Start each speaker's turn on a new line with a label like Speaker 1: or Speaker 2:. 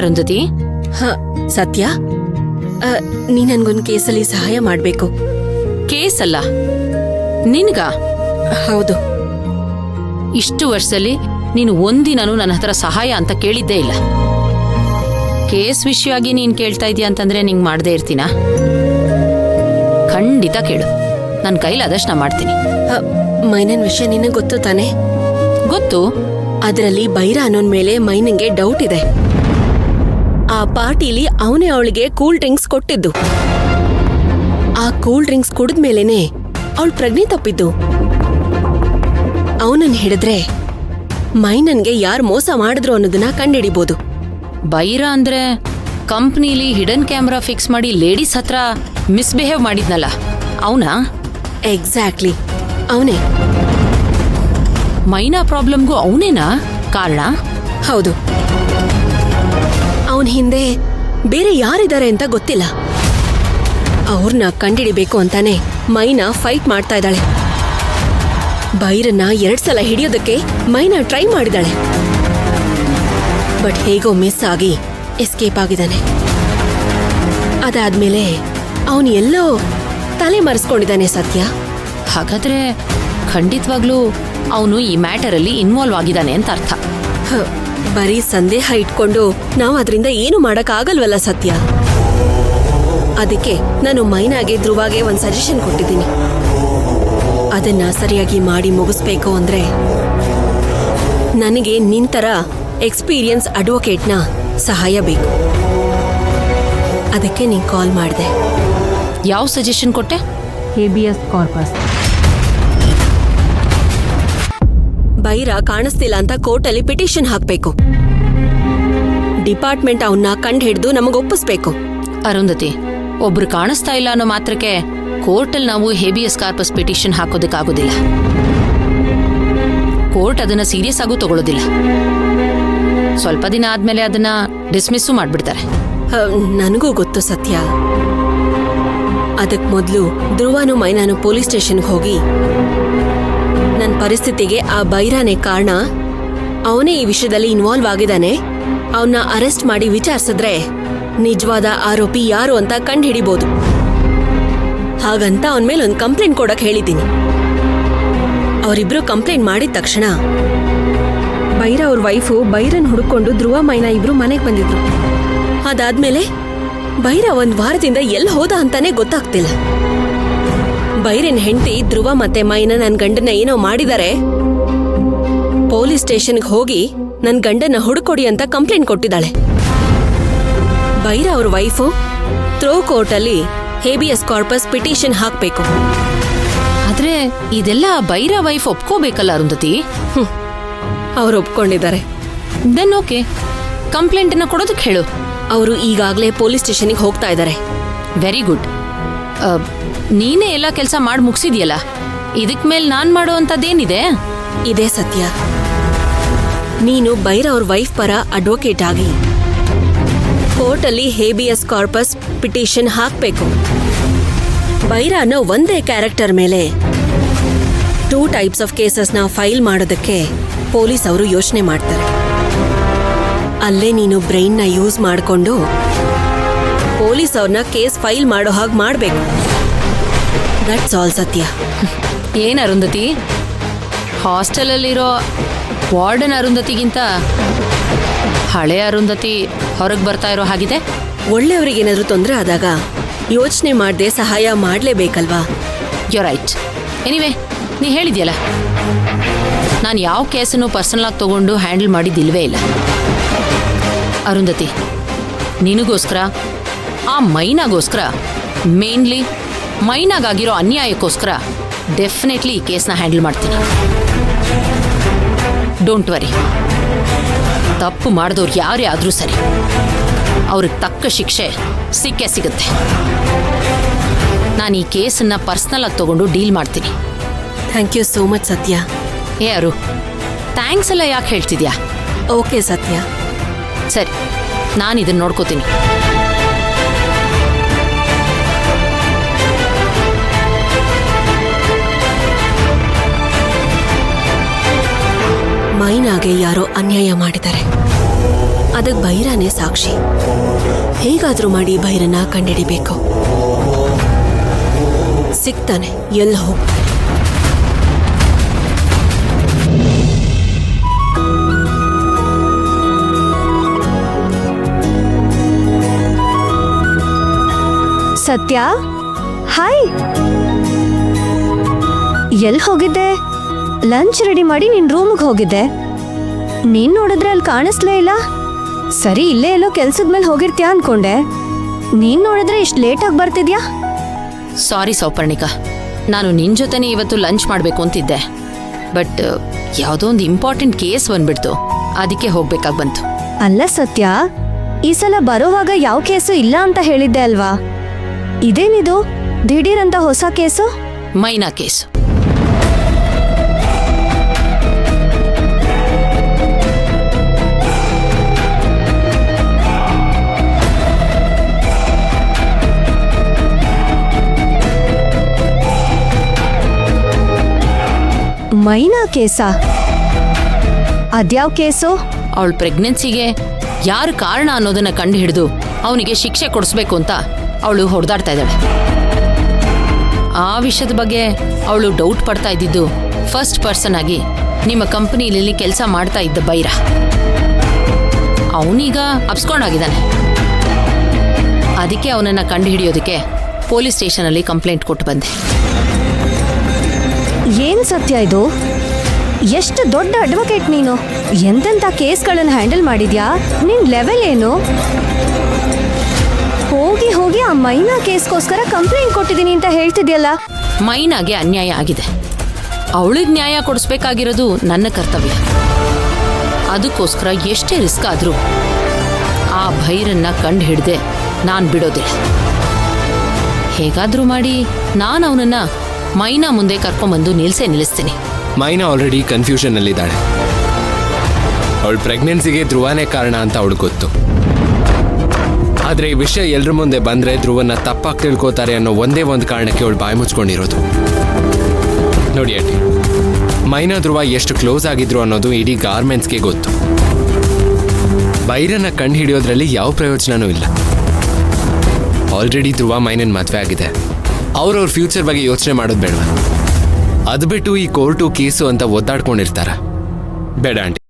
Speaker 1: ಅರುಂಧತಿ?
Speaker 2: ಸತ್ಯ, ನೀ ನನ್ಗೊಂದು ಕೇಸಲ್ಲಿ ಸಹಾಯ ಮಾಡ್ಬೇಕು.
Speaker 1: ಕೇಸ್ ಅಲ್ಲ, ನಿನ್ಗ?
Speaker 2: ಹೌದು.
Speaker 1: ಇಷ್ಟು ವರ್ಷದಲ್ಲಿ ನೀನು ಒಂದಿನೂ ನನ್ನ ಹತ್ರ ಸಹಾಯ ಅಂತ ಕೇಳಿದ್ದೇ ಇಲ್ಲ. ಕೇಸ್ ವಿಷಯವಾಗಿ ನೀನ್ ಕೇಳ್ತಾ ಇದೀಯ ಅಂತಂದ್ರೆ ನಿಂಗೆ ಮಾಡದೇ ಇರ್ತೀನಾ? ಖಂಡಿತ ಕೇಳು, ನನ್ನ ಕೈಲಾದಷ್ಟು ನಾ ಮಾಡ್ತೀನಿ.
Speaker 2: ಮೈನನ್ ವಿಷಯ ನಿನಗೆ ಗೊತ್ತು ತಾನೆ?
Speaker 1: ಗೊತ್ತು.
Speaker 2: ಅದರಲ್ಲಿ ಬೈರ ಅನ್ನೋನ್ ಮೇಲೆ ಮೈನಂಗೆ ಡೌಟ್ ಇದೆ. ಆ ಪಾರ್ಟಿಲಿ ಅವನೇ ಅವಳಿಗೆ ಕೂಲ್ ಡ್ರಿಂಕ್ಸ್ ಕೊಟ್ಟಿದ್ದು. ಆ ಕೂಲ್ ಡ್ರಿಂಕ್ಸ್ ಕುಡಿದ್ಮೇಲೆನೆ ಅವಳು ಪ್ರಜ್ಞೆ ತಪ್ಪಿದ್ದು. ಅವನನ್ನ ಹಿಡಿದ್ರೆ ಮೈನನ್ಗೆ ಯಾರು ಮೋಸ ಮಾಡಿದ್ರು ಅನ್ನೋದನ್ನ ಕಂಡಿಡಿಬಹುದು.
Speaker 1: ಬೈರ ಅಂದ್ರೆ ಕಂಪ್ನಿಲಿ ಹಿಡನ್ ಕ್ಯಾಮ್ರಾ ಫಿಕ್ಸ್ ಮಾಡಿ ಲೇಡೀಸ್ ಹತ್ರ ಮಿಸ್ಬಿಹೇವ್ ಮಾಡಿದ್ನಲ್ಲ, ಅವನಾ?
Speaker 2: ಎಕ್ಸಾಕ್ಟ್ಲಿ, ಅವನೇ.
Speaker 1: ಮೈನಾ ಪ್ರಾಬ್ಲಮ್ಗೂ ಅವನೇನಾ ಕಾರಣ?
Speaker 2: ಹೌದು. ಅವನ ಹಿಂದೆ ಬೇರೆ ಯಾರಿದ್ದಾರೆ ಅಂತ ಗೊತ್ತಿಲ್ಲ. ಅವ್ರನ್ನ ಕಂಡಿಡಿಬೇಕು ಅಂತಾನೆ ಮೈನಾ ಫೈಟ್ ಮಾಡ್ತಾ ಇದ್ದಾಳೆ. ಬೈರನ್ನ 2 ಸಲ ಹಿಡಿಯೋದಕ್ಕೆ ಮೈನಾ ಟ್ರೈ ಮಾಡಿದಾಳೆ. ಬಟ್ ಹೇಗೋ ಮಿಸ್ ಆಗಿ ಎಸ್ಕೇಪ್ ಆಗಿದ್ದಾನೆ. ಅದಾದ್ಮೇಲೆ ಅವನು ಎಲ್ಲೋ ತಲೆ ಮರೆಸ್ಕೊಂಡಿದ್ದಾನೆ. ಸತ್ಯ,
Speaker 1: ಹಾಗಾದ್ರೆ ಖಂಡಿತವಾಗ್ಲೂ ಅವನು ಈ ಮ್ಯಾಟರಲ್ಲಿ ಇನ್ವಾಲ್ವ್ ಆಗಿದ್ದಾನೆ ಅಂತ ಅರ್ಥ.
Speaker 2: ಬರೀ ಸಂದೇಹ ಇಟ್ಕೊಂಡು ನಾವು ಅದರಿಂದ ಏನು ಮಾಡಕ್ ಆಗಲ್ವಲ್ಲ ಸತ್ಯ. ಅದಕ್ಕೆ ನಾನು ಮೈನಾಗೆ ಧ್ರುವಾಗೆ ಒಂದು ಸಜೆಷನ್ ಕೊಟ್ಟಿದ್ದೀನಿ. ಅದನ್ನ ಸರಿಯಾಗಿ ಮಾಡಿ ಮುಗಿಸ್ಬೇಕು ಅಂದ್ರೆ ನನಗೆ ನಿಂತರ ಎಕ್ಸ್ಪೀರಿಯನ್ಸ್ ಅಡ್ವೊಕೇಟ್ನ ಸಹಾಯ ಬೇಕು. ಅದಕ್ಕೆ ನೀನ್ ಕಾಲ್ ಮಾಡಿದೆ.
Speaker 1: ಯಾವ ಸಜೆಷನ್ ಕೊಟ್ಟೆ?
Speaker 2: Habeas corpus. ಬೈರ ಕಾಣಿಸ್ತಿಲ್ಲ ಅಂತ ಕೋರ್ಟಲ್ಲಿ ಪಿಟಿಷನ್ ಹಾಕ್ಬೇಕು. ಡಿಪಾರ್ಟ್ಮೆಂಟ್ ಅವನ್ನ ಕಂಡು ಹಿಡಿದು ನಮಗೊಪ್ಪಿಸ್ಬೇಕು.
Speaker 1: ಅರುಂಧತಿ, ಒಬ್ರು ಕಾಣಿಸ್ತಾ ಇಲ್ಲ ಅನ್ನೋ ಮಾತ್ರಕ್ಕೆ ಕೋರ್ಟಲ್ಲಿ ನಾವು ಹೇಬಿಯಸ್ ಕಾರ್ಪಸ್ ಪಿಟಿಷನ್ ಹಾಕೋದಕ್ಕಾಗೋದಿಲ್ಲ. ಕೋರ್ಟ್ ಅದನ್ನ ಸೀರಿಯಸ್ ಆಗೂ ತಗೊಳ್ಳೋದಿಲ್ಲ. ಸ್ವಲ್ಪ ದಿನ ಆದ್ಮೇಲೆ ಅದನ್ನ ಡಿಸ್ಮಿಸ್ಸು ಮಾಡ್ಬಿಡ್ತಾರೆ.
Speaker 2: ನನಗೂ ಗೊತ್ತು ಸತ್ಯ. ಅದಕ್ ಮೊದಲು ಧ್ರುವನು ಮೈನಾನು ಪೊಲೀಸ್ ಸ್ಟೇಷನ್ಗೆ ಹೋಗಿ ನನ್ನ ಪರಿಸ್ಥಿತಿಗೆ ಆ ಬೈರಾನೇ ಕಾರಣ, ಅವನೇ ಈ ವಿಷಯದಲ್ಲಿ ಇನ್ವಾಲ್ವ್ ಆಗಿದ್ದಾನೆ, ಅವನ್ನ ಅರೆಸ್ಟ್ ಮಾಡಿ ವಿಚಾರಿಸಿದ್ರೆ ನಿಜವಾದ ಆರೋಪಿ ಯಾರು ಅಂತ ಕಂಡು ಹಿಡಿಬಹುದು. ಹಾಗಂತ ಅವನ ಮೇಲೆ ಒಂದು ಕಂಪ್ಲೇಂಟ್ ಕೊಡಕ್ ಹೇಳಿದ್ದೀನಿ. ಅವರಿಬ್ರು ಕಂಪ್ಲೇಂಟ್ ಮಾಡಿದ ತಕ್ಷಣ ಬೈರ ಅವ್ರ ವೈಫು ಬೈರನ್ ಹುಡುಕೊಂಡು ಧ್ರುವ ಮೈನಾ ಇಬ್ರು ಮನೆಗೆ ಬಂದಿದ್ರು. ಅದಾದ್ಮೇಲೆ ಬೈರ 1 ವಾರದಿಂದ ಎಲ್ಲಿ ಹೋದ ಅಂತಾನೆ ಗೊತ್ತಾಗ್ತಿಲ್ಲ. ಬೈರನ್ ಹೆಂಡತಿ ಧ್ರುವ ಮತ್ತೆ ಮೈನಾ ನನ್ನ ಗಂಡನ ಏನೋ ಮಾಡಿದಾರೆ, ಪೊಲೀಸ್ ಸ್ಟೇಷನ್ಗೆ ಹೋಗಿ ನನ್ನ ಗಂಡನ ಹುಡುಕೊಡಿ ಅಂತ ಕಂಪ್ಲೇಂಟ್ ಕೊಟ್ಟಿದ್ದಾಳೆ. ಬೈರ ಅವ್ರ ವೈಫು ಥ್ರೋ ಕೋರ್ಟಲ್ಲಿ ಹೇಬಿಯಸ್ ಕಾರ್ಪಸ್ ಪಿಟಿಷನ್ ಹಾಕ್ಬೇಕು.
Speaker 1: ಆದ್ರೆ ಇದೆಲ್ಲ ಬೈರ ವೈಫ್ ಒಪ್ಕೋಬೇಕಲ್ಲ ಅರುಂಧತಿ?
Speaker 2: ಅವ್ರು ಒಪ್ಕೊಂಡಿದ್ದಾರೆ.
Speaker 1: ದೆನ್ ಓಕೆ, ಕಂಪ್ಲೇಂಟ್ ಅನ್ನ ಕೊಡೋದಕ್ಕೆ ಹೇಳು.
Speaker 2: ಅವರು ಈಗಾಗಲೇ ಪೊಲೀಸ್ ಸ್ಟೇಷನ್ಗೆ ಹೋಗ್ತಾ ಇದ್ದಾರೆ.
Speaker 1: Very good. ನೀನೇ ಎಲ್ಲ ಕೆಲಸ ಮಾಡಿ ಮುಗಿಸಿದ್ಯಲ್ಲ, ಇದಕ್ ಮೇಲೆ ನಾನ್ ಮಾಡುವಂತದ್ದೇನಿದೆ?
Speaker 2: ಇದೇ ಸತ್ಯ. ನೀನು ಬೈರ ಅವ್ರ ವೈಫ್ ಪರ ಅಡ್ವೊಕೇಟ್ ಆಗಿ ಕೋರ್ಟಲ್ಲಿ ಹೇಬಿಯಸ್ ಕಾರ್ಪಸ್ ಪಿಟಿಷನ್ ಹಾಕ್ಬೇಕು. ಬೈರ ಅನ್ನೋ ಒಂದೇ ಕ್ಯಾರೆಕ್ಟರ್ ಮೇಲೆ 2 ಟೈಪ್ಸ್ ಆಫ್ ಕೇಸಸ್ನ ಫೈಲ್ ಮಾಡೋದಕ್ಕೆ ಪೊಲೀಸ್ ಅವರು ಯೋಚನೆ ಮಾಡ್ತಾರೆ. ಅಲ್ಲೇ ನೀನು ಬ್ರೈನ್ನ ಯೂಸ್ ಮಾಡಿಕೊಂಡು ಪೊಲೀಸ್ ಅವ್ರನ್ನ ಕೇಸ್ ಫೈಲ್ ಮಾಡೋ ಹಾಗೆ ಮಾಡಬೇಕು. ದಟ್ಸ್ ಆಲ್ ಸತ್ಯ.
Speaker 1: ಏನ್ ಅರುಂಧತಿ, ಹಾಸ್ಟೆಲಲ್ಲಿರೋ ವಾರ್ಡನ್ ಅರುಂಧತಿಗಿಂತ ಹಳೆ ಅರುಂಧತಿ ಹೊರಗೆ ಬರ್ತಾ ಇರೋ ಹಾಗಿದೆ.
Speaker 2: ಒಳ್ಳೆಯವರಿಗೇನಾದ್ರೂ ತೊಂದರೆ ಆದಾಗ ಯೋಚನೆ ಮಾಡದೆ ಸಹಾಯ ಮಾಡಲೇಬೇಕಲ್ವಾ?
Speaker 1: You right. ಎನಿವೆ, ನೀ ಹೇಳಿದ್ಯಲ್ಲ, ನಾನು ಯಾವ ಕೇಸನ್ನು ಪರ್ಸನಲ್ ಆಗಿ ತಗೊಂಡು ಹ್ಯಾಂಡಲ್ ಮಾಡಿದ್ದಿಲ್ವೇ ಇಲ್ಲ. ಅರುಂಧತಿ, ನಿನಗೋಸ್ಕರ, ಆ ಮೈನಾಗೋಸ್ಕರ, ಮೇನ್ಲಿ ಮೈನಾಗಾಗಿರೋ ಅನ್ಯಾಯಕ್ಕೋಸ್ಕರ ಡೆಫಿನೆಟ್ಲಿ ಈ ಕೇಸ್ನ ಹ್ಯಾಂಡಲ್ ಮಾಡ್ತೀನಿ. Don't worry. ತಪ್ಪು ಮಾಡಿದವ್ರು ಯಾರೇ ಆದರೂ ಸರಿ, ಅವ್ರಿಗೆ ತಕ್ಕ ಶಿಕ್ಷೆ ಸಿಕ್ಕೇ ಸಿಗುತ್ತೆ. ನಾನು ಈ ಕೇಸನ್ನ ಪರ್ಸನಲ್ ಆಗಿ ತಗೊಂಡು ಡೀಲ್ ಮಾಡ್ತೀನಿ.
Speaker 2: ಥ್ಯಾಂಕ್ ಯು ಸೋ ಮಚ್ ಸತ್ಯ.
Speaker 1: ಏ ಅರು, ಥ್ಯಾಂಕ್ಸ್ ಎಲ್ಲ ಯಾಕೆ ಹೇಳ್ತಿದ್ಯಾ?
Speaker 2: ಓಕೆ ಸತ್ಯ.
Speaker 1: ಸರಿ, ನಾನು ಇದನ್ನ ನೋಡ್ಕೋತೀನಿ.
Speaker 2: ಮೈನಾಗೆ ಧ್ರುವನ್ಗೆ ಯಾರೋ ಅನ್ಯಾಯ ಮಾಡಿದ್ದಾರೆ. ಅದಕ್ಕೆ ಬೈರಾನೇ ಸಾಕ್ಷಿ. ಹೇಗಾದ್ರೂ ಮಾಡಿ ಬೈರನ್ನ ಕಂಡಿಡಿಬೇಕು. ಸಿಗ್ತಾನೆ, ಎಲ್ಲ ಹೋಗ್ತಾನೆ.
Speaker 3: ಸತ್ಯ, ಹಾಯ್. ಎಲ್ಲಿ ಹೋಗಿದ್ದೆ? ಲಂಚ್ ರೆಡಿ ಮಾಡಿ ನಿನ್ ರೂಮ್ಗೆ ಹೋಗಿದ್ದೆ. ನೀನ್ ನೋಡಿದ್ರೆ ಅಲ್ಲಿ ಕಾಣಿಸ್ಲೇ ಇಲ್ಲ. ಸರಿ, ಇಲ್ಲೇ ಎಲ್ಲೋ ಕೆಲ್ಸದ ಮೇಲೆ ಹೋಗಿರ್ತೀಯ ಅನ್ಕೊಂಡೆ. ನೀನ್ ನೋಡಿದ್ರೆ ಇಷ್ಟು ಲೇಟಾಗಿ ಬರ್ತಿದ್ಯಾ?
Speaker 1: ಸಾರಿ ಸೌಪರ್ಣಿಕಾ, ನಾನು ನಿನ್ ಜೊತೆನೇ ಇವತ್ತು ಲಂಚ್ ಮಾಡಬೇಕು ಅಂತಿದ್ದೆ. ಬಟ್ ಯಾವುದೋ ಒಂದು ಇಂಪಾರ್ಟೆಂಟ್ ಕೇಸ್ ಬಂದ್ಬಿಡ್ತು, ಅದಕ್ಕೆ ಹೋಗ್ಬೇಕಾಗಿ ಬಂತು.
Speaker 3: ಅಲ್ಲ ಸತ್ಯ, ಈ ಸಲ ಬರೋವಾಗ ಯಾವ ಕೇಸು ಇಲ್ಲ ಅಂತ ಹೇಳಿದ್ದೆ ಅಲ್ವಾ? ಇದೇನಿದು ದಿಢೀರಂತ ಹೊಸ ಕೇಸು?
Speaker 1: ಮೈನಾ ಕೇಸು.
Speaker 3: ಮೈನಾ ಕೇಸಾ? ಅದ್ಯಾವ ಕೇಸು?
Speaker 1: ಅವಳ ಪ್ರೆಗ್ನೆನ್ಸಿಗೆ ಯಾರು ಕಾರಣ ಅನ್ನೋದನ್ನ ಕಂಡು ಹಿಡಿದು ಅವನಿಗೆ ಶಿಕ್ಷೆ ಕೊಡಿಸ್ಬೇಕು ಅಂತ ಅವಳು ಹೊಡೆದಾಡ್ತಾ ಇದ್ದಾಳೆ. ಆ ವಿಷಯದ ಬಗ್ಗೆ ಅವಳು ಡೌಟ್ ಪಡ್ತಾ ಇದ್ದಿದ್ದು ಫಸ್ಟ್ ಪರ್ಸನ್ ಆಗಿ ನಿಮ್ಮ ಕಂಪನಿಯಲ್ಲಿ ಕೆಲಸ ಮಾಡ್ತಾ ಇದ್ದ ಬೈರ. ಅವನೀಗ ಅಪ್ಸ್ಕೊಂಡಾಗಿದ್ದಾನೆ. ಅದಕ್ಕೆ ಅವನನ್ನ ಕಂಡು ಹಿಡಿಯೋದಕ್ಕೆ ಪೊಲೀಸ್ ಸ್ಟೇಷನಲ್ಲಿ ಕಂಪ್ಲೇಂಟ್ ಕೊಟ್ಟು ಬಂದೆ.
Speaker 3: ಏನ್ ಸತ್ಯ ಇದು? ಎಷ್ಟು ದೊಡ್ಡ ಅಡ್ವೊಕೇಟ್ ನೀನು! ಎಂತೆಂಥ ಕೇಸ್ಗಳನ್ನು ಹ್ಯಾಂಡಲ್ ಮಾಡಿದ್ಯಾ? ನಿನ್ ಲೆವೆಲ್ ಏನು? ಹೋಗಿ ಹೋಗಿ ಆ ಮೈನಾ ಕೇಸ್ಗೋಸ್ಕರ ಕಂಪ್ಲೇಂಟ್ ಕೊಟ್ಟಿದ್ದೀನಿ ಅಂತ ಹೇಳ್ತಿದ್ಯಲ್ಲ.
Speaker 1: ಮೈನಾಗೆ ಅನ್ಯಾಯ ಆಗಿದೆ. ಅವಳಿಗೆ ನ್ಯಾಯ ಕೊಡಿಸ್ಬೇಕಾಗಿರೋದು ನನ್ನ ಕರ್ತವ್ಯ. ಅದಕ್ಕೋಸ್ಕರ ಎಷ್ಟೇ ರಿಸ್ಕ್ ಆದರೂ ಆ ಭೈರನ್ನ ಕಂಡು ಹಿಡ್ದೆ ನಾನು ಬಿಡೋದಿಲ್ಲ. ಹೇಗಾದ್ರೂ ಮಾಡಿ ನಾನು ಅವನನ್ನ ಮೈನಾ ಮುಂದೆ ಕರ್ಕೊಂಬಂದು ನಿಲ್ಲಿಸ್ತೀನಿ.
Speaker 4: ಮೈನಾ ಆಲ್ರೆಡಿ ಕನ್ಫ್ಯೂಷನ್ನಲ್ಲಿದ್ದಾಳೆ. ಅವಳ ಪ್ರೆಗ್ನೆನ್ಸಿಗೆ ಧ್ರುವನೇ ಕಾರಣ ಅಂತ ಅವಳಿಗೆ ಗೊತ್ತು. ಆದರೆ ಈ ವಿಷಯ ಎಲ್ಲರ ಮುಂದೆ ಬಂದರೆ ಧ್ರುವನ್ನ ತಪ್ಪಾಗಿ ತಿಳ್ಕೋತಾರೆ ಅನ್ನೋ ಒಂದೇ ಒಂದು ಕಾರಣಕ್ಕೆ ಅವಳು ಬಾಯಿ ಮುಚ್ಕೊಂಡಿರೋದು. ನೋಡಿ ಆಂಟಿ, ಮೈನಾ ಧ್ರುವ ಎಷ್ಟು ಕ್ಲೋಸ್ ಆಗಿದ್ರು ಅನ್ನೋದು ಇಡೀ ಗಾರ್ಮೆಂಟ್ಸ್ಗೆ ಗೊತ್ತು. ಬೈರನ್ನ ಕಂಡು ಹಿಡಿಯೋದ್ರಲ್ಲಿ ಯಾವ ಪ್ರಯೋಜನವೂ ಇಲ್ಲ. ಆಲ್ರೆಡಿ ಧ್ರುವ ಮೈನನ್ ಮದುವೆ ಆಗಿದೆ. ಅವ್ರವ್ರ ಫ್ಯೂಚರ್ ಬಗ್ಗೆ ಯೋಚನೆ ಮಾಡೋದು ಬೇಡವಾ? ಅದು ಬಿಟ್ಟು ಈ ಕೋರ್ಟು ಕೇಸು ಅಂತ ಒದ್ದಾಡ್ಕೊಂಡಿರ್ತಾರ? ಬೇಡ ಆಂಟಿ.